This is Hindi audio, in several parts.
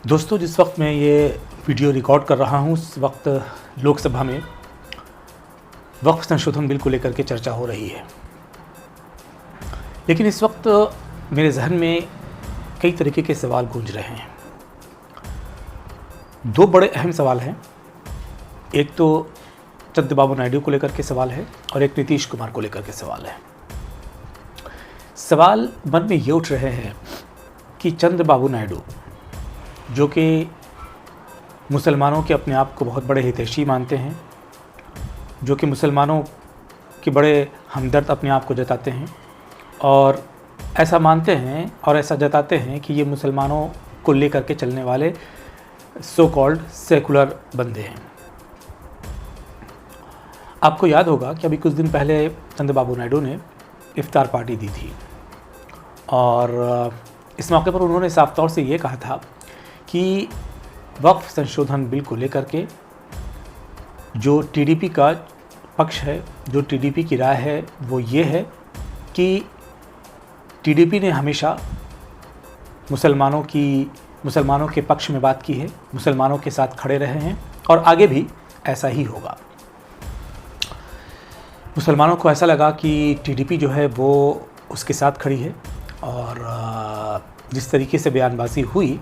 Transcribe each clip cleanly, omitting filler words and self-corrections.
दोस्तों, जिस वक्त मैं ये वीडियो रिकॉर्ड कर रहा हूँ उस वक्त लोकसभा में वक्फ संशोधन बिल को लेकर के चर्चा हो रही है। लेकिन इस वक्त मेरे जहन में कई तरीके के सवाल गूंज रहे हैं। दो बड़े अहम सवाल हैं। एक तो चंद्रबाबू नायडू को लेकर के सवाल है और एक नीतीश कुमार को लेकर के सवाल है। सवाल मन में ये उठ रहे हैं कि चंद्रबाबू नायडू, जो कि मुसलमानों के अपने आप को बहुत बड़े हितैषी मानते हैं, जो कि मुसलमानों के बड़े हमदर्द अपने आप को जताते हैं और ऐसा मानते हैं और ऐसा जताते हैं कि ये मुसलमानों को लेकर के चलने वाले सो कॉल्ड सेकुलर बंदे हैं। आपको याद होगा कि अभी कुछ दिन पहले चंद्रबाबू नायडू ने इफ्तार पार्टी दी थी और इस मौके पर उन्होंने साफ तौर से ये कहा था कि वक्फ संशोधन बिल को लेकर के जो टीडीपी का पक्ष है, जो टीडीपी की राय है, वो ये है कि टीडीपी ने हमेशा मुसलमानों के पक्ष में बात की है, मुसलमानों के साथ खड़े रहे हैं और आगे भी ऐसा ही होगा। मुसलमानों को ऐसा लगा कि टीडीपी जो है वो उसके साथ खड़ी है और जिस तरीके से बयानबाजी हुई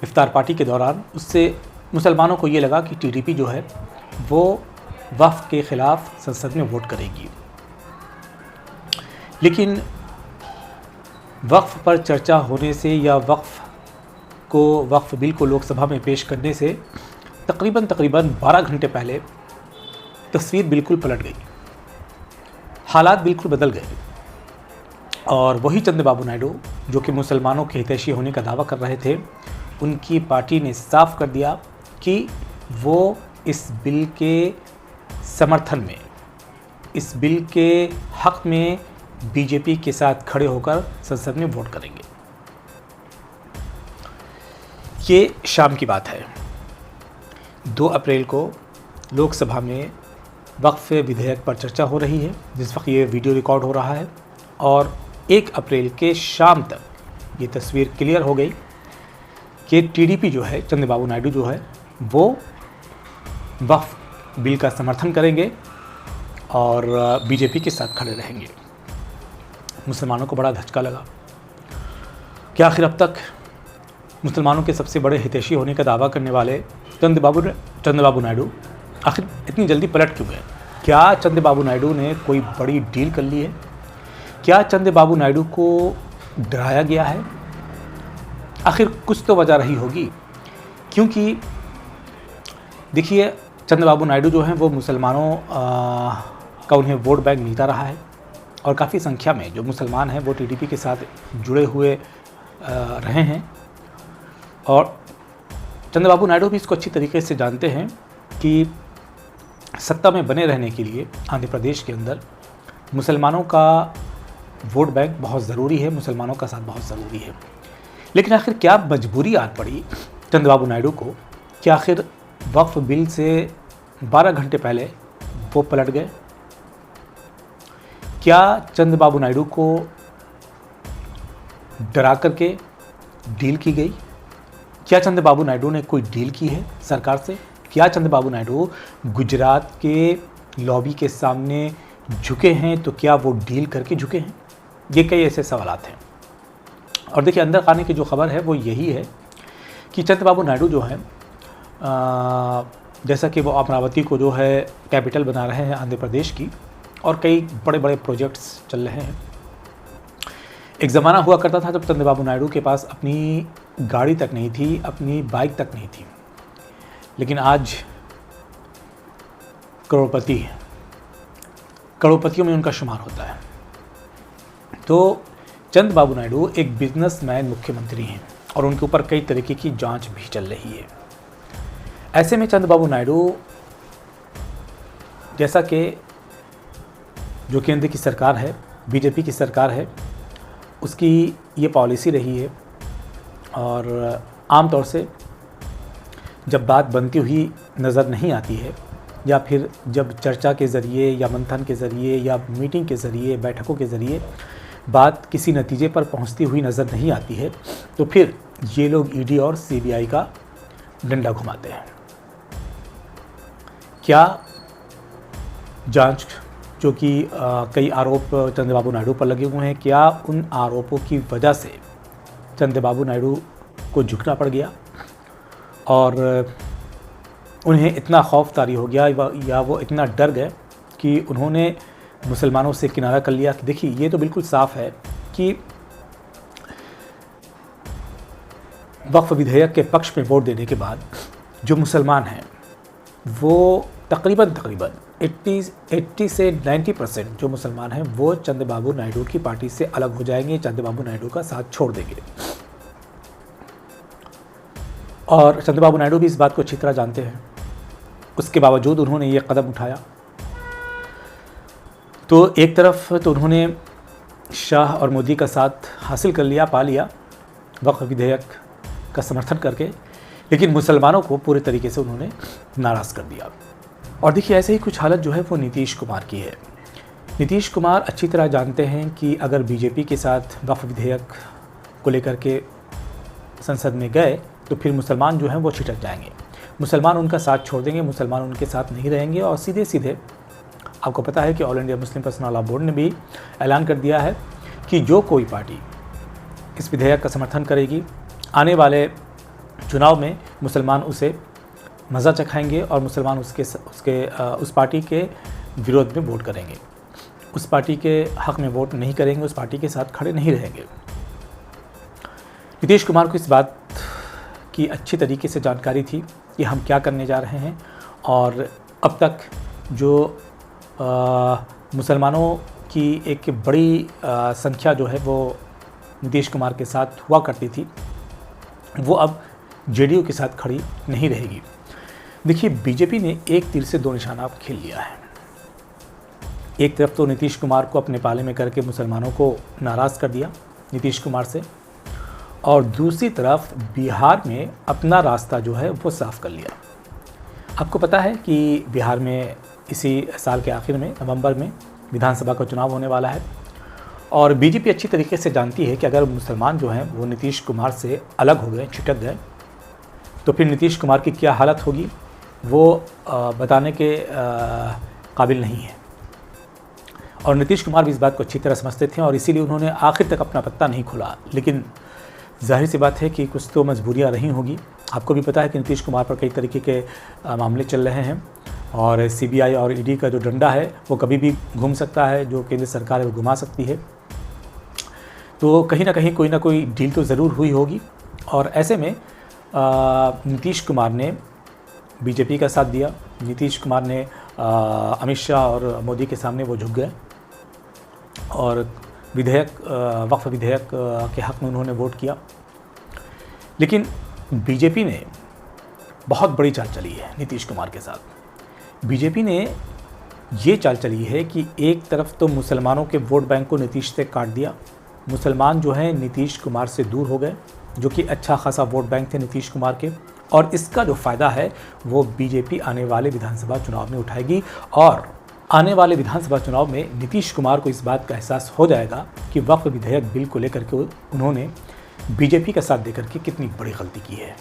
इफ्तार पार्टी के दौरान, उससे मुसलमानों को ये लगा कि टीडीपी जो है वो वक्फ के ख़िलाफ़ संसद में वोट करेगी। लेकिन वक्फ पर चर्चा होने से या वक्फ बिल को लोकसभा में पेश करने से तकरीबन 12 घंटे पहले तस्वीर बिल्कुल पलट गई, हालात बिल्कुल बदल गए और वही चंद्रबाबू नायडू जो कि मुसलमानों के हितैषी होने का दावा कर रहे थे, उनकी पार्टी ने साफ कर दिया कि वो इस बिल के समर्थन में, इस बिल के हक में बीजेपी के साथ खड़े होकर संसद में वोट करेंगे। ये शाम की बात है। 2 अप्रैल को लोकसभा में वक्फ विधेयक पर चर्चा हो रही है जिस वक्त ये वीडियो रिकॉर्ड हो रहा है और 1 अप्रैल के शाम तक ये तस्वीर क्लियर हो गई कि टीडीपी जो है, चंद्रबाबू नायडू जो है, वो वक्फ बिल का समर्थन करेंगे और बीजेपी के साथ खड़े रहेंगे। मुसलमानों को बड़ा धचका लगा कि आखिर अब तक मुसलमानों के सबसे बड़े हितैषी होने का दावा करने वाले चंद्रबाबू नायडू आखिर इतनी जल्दी पलट क्यों गए। क्या चंद्रबाबू नायडू ने कोई बड़ी डील कर ली है? क्या चंद्रबाबू नायडू को डराया गया है? आखिर कुछ तो वजह रही होगी, क्योंकि देखिए चंद्रबाबू नायडू जो हैं वो मुसलमानों का उन्हें वोट बैंक मिलता रहा है और काफ़ी संख्या में जो मुसलमान हैं वो टीडीपी के साथ जुड़े हुए रहे हैं और चंद्रबाबू नायडू भी इसको अच्छी तरीके से जानते हैं कि सत्ता में बने रहने के लिए आंध्र प्रदेश के अंदर मुसलमानों का वोट बैंक बहुत ज़रूरी है, मुसलमानों का साथ बहुत ज़रूरी है। लेकिन आखिर क्या मजबूरी आ पड़ी चंद्रबाबू नायडू को कि आखिर वक्फ बिल से 12 घंटे पहले वो पलट गए? क्या चंद्रबाबू नायडू को डरा करके डील की गई? क्या चंद्रबाबू नायडू ने कोई डील की है सरकार से? क्या चंद्रबाबू नायडू गुजरात के लॉबी के सामने झुके हैं? तो क्या वो डील करके झुके हैं? ये कई ऐसे सवालात हैं। और देखिए, अंदर आने की जो खबर है वो यही है कि चंद्रबाबू नायडू जो है जैसा कि वो अमरावती को जो है कैपिटल बना रहे हैं आंध्र प्रदेश की और कई बड़े बड़े प्रोजेक्ट्स चल रहे हैं। एक ज़माना हुआ करता था जब चंद्रबाबू नायडू के पास अपनी गाड़ी तक नहीं थी, अपनी बाइक तक नहीं थी, लेकिन आज करोड़पतियों में उनका शुमार होता है। तो चंद्रबाबू नायडू एक बिजनेसमैन मुख्यमंत्री हैं और उनके ऊपर कई तरीके की जांच भी चल रही है। ऐसे में चंद्रबाबू नायडू, जैसा कि जो केंद्र की सरकार है, बीजेपी की सरकार है, उसकी ये पॉलिसी रही है और आमतौर से जब बात बनती हुई नज़र नहीं आती है या फिर जब चर्चा के ज़रिए या मंथन के ज़रिए या मीटिंग के ज़रिए, बैठकों के ज़रिए बात किसी नतीजे पर पहुंचती हुई नज़र नहीं आती है, तो फिर ये लोग ईडी और सीबीआई का डंडा घुमाते हैं। क्या जांच जो कि कई आरोप चंद्रबाबू नायडू पर लगे हुए हैं, क्या उन आरोपों की वजह से चंद्रबाबू नायडू को झुकना पड़ गया और उन्हें इतना खौफ तारी हो गया या वो इतना डर गए कि उन्होंने मुसलमानों से किनारा कर लिया? कि देखिए, ये तो बिल्कुल साफ है कि वक्फ विधेयक के पक्ष में वोट देने के बाद जो मुसलमान हैं वो तकरीबन 80 से 90% जो मुसलमान हैं वो चंद्रबाबू नायडू की पार्टी से अलग हो जाएंगे, चंद्रबाबू नायडू का साथ छोड़ देंगे। और चंद्रबाबू नायडू भी इस बात को अच्छी तरह जानते हैं। उसके बावजूद उन्होंने ये कदम उठाया। तो एक तरफ तो उन्होंने शाह और मोदी का साथ हासिल कर लिया, पा लिया वक्फ विधेयक का समर्थन करके, लेकिन मुसलमानों को पूरे तरीके से उन्होंने नाराज़ कर दिया। और देखिए, ऐसे ही कुछ हालत जो है वो नीतीश कुमार की है। नीतीश कुमार अच्छी तरह जानते हैं कि अगर बीजेपी के साथ वक्फ विधेयक को लेकर के संसद में गए तो फिर मुसलमान जो हैं वो छिटक जाएंगे, मुसलमान उनका साथ छोड़ देंगे, मुसलमान उनके साथ नहीं रहेंगे। और सीधे सीधे आपको पता है कि all India Muslim personal law board ने भी ऐलान कर दिया है कि जो कोई पार्टी इस विधेयक का समर्थन करेगी, आने वाले चुनाव में मुसलमान उसे मज़ा चखाएंगे और मुसलमान उस पार्टी के विरोध में वोट करेंगे, उस पार्टी के हक़ में वोट नहीं करेंगे, उस पार्टी के साथ खड़े नहीं रहेंगे। नीतीश कुमार को इस बात की अच्छी तरीके से जानकारी थी कि हम क्या करने जा रहे हैं। और अब तक जो मुसलमानों की एक बड़ी संख्या जो है वो नीतीश कुमार के साथ हुआ करती थी, वो अब जेडीयू के साथ खड़ी नहीं रहेगी। देखिए, बीजेपी ने एक तीर से दो निशाना खेल लिया है। एक तरफ तो नीतीश कुमार को अपने पाले में करके मुसलमानों को नाराज़ कर दिया नीतीश कुमार से, और दूसरी तरफ बिहार में अपना रास्ता जो है वो साफ कर लिया। आपको पता है कि बिहार में इसी साल के आखिर में नवंबर में विधानसभा का चुनाव होने वाला है, और बीजेपी अच्छी तरीके से जानती है कि अगर मुसलमान जो हैं वो नीतीश कुमार से अलग हो गए, छिटक गए, तो फिर नीतीश कुमार की क्या हालत होगी वो बताने के काबिल नहीं है। और नीतीश कुमार भी इस बात को अच्छी तरह समझते थे और इसीलिए उन्होंने आखिर तक अपना पत्ता नहीं खोला। लेकिन जाहिर सी बात है कि कुछ तो मजबूरियां रही होंगी। आपको भी पता है कि नीतीश कुमार पर कई तरीके के मामले चल रहे हैं और सीबीआई और ईडी का जो डंडा है वो कभी भी घूम सकता है, जो केंद्र सरकार है वो घुमा सकती है। तो कहीं ना कहीं कोई ना कोई डील तो ज़रूर हुई होगी, और ऐसे में नीतीश कुमार ने बीजेपी का साथ दिया। नीतीश कुमार ने अमित शाह और मोदी के सामने वो झुक गए और वक्फ विधेयक के हक़ में उन्होंने वोट किया। लेकिन बीजेपी ने बहुत बड़ी चाल चली है नीतीश कुमार के साथ। बीजेपी ने ये चाल चली है कि एक तरफ तो मुसलमानों के वोट बैंक को नीतीश से काट दिया, मुसलमान जो हैं नीतीश कुमार से दूर हो गए, जो कि अच्छा खासा वोट बैंक थे नीतीश कुमार के, और इसका जो फ़ायदा है वो बीजेपी आने वाले विधानसभा चुनाव में उठाएगी। और आने वाले विधानसभा चुनाव में नीतीश कुमार को इस बात का एहसास हो जाएगा कि वक्फ विधेयक बिल को लेकर के उन्होंने बीजेपी का साथ देकर के कितनी बड़ी गलती की है।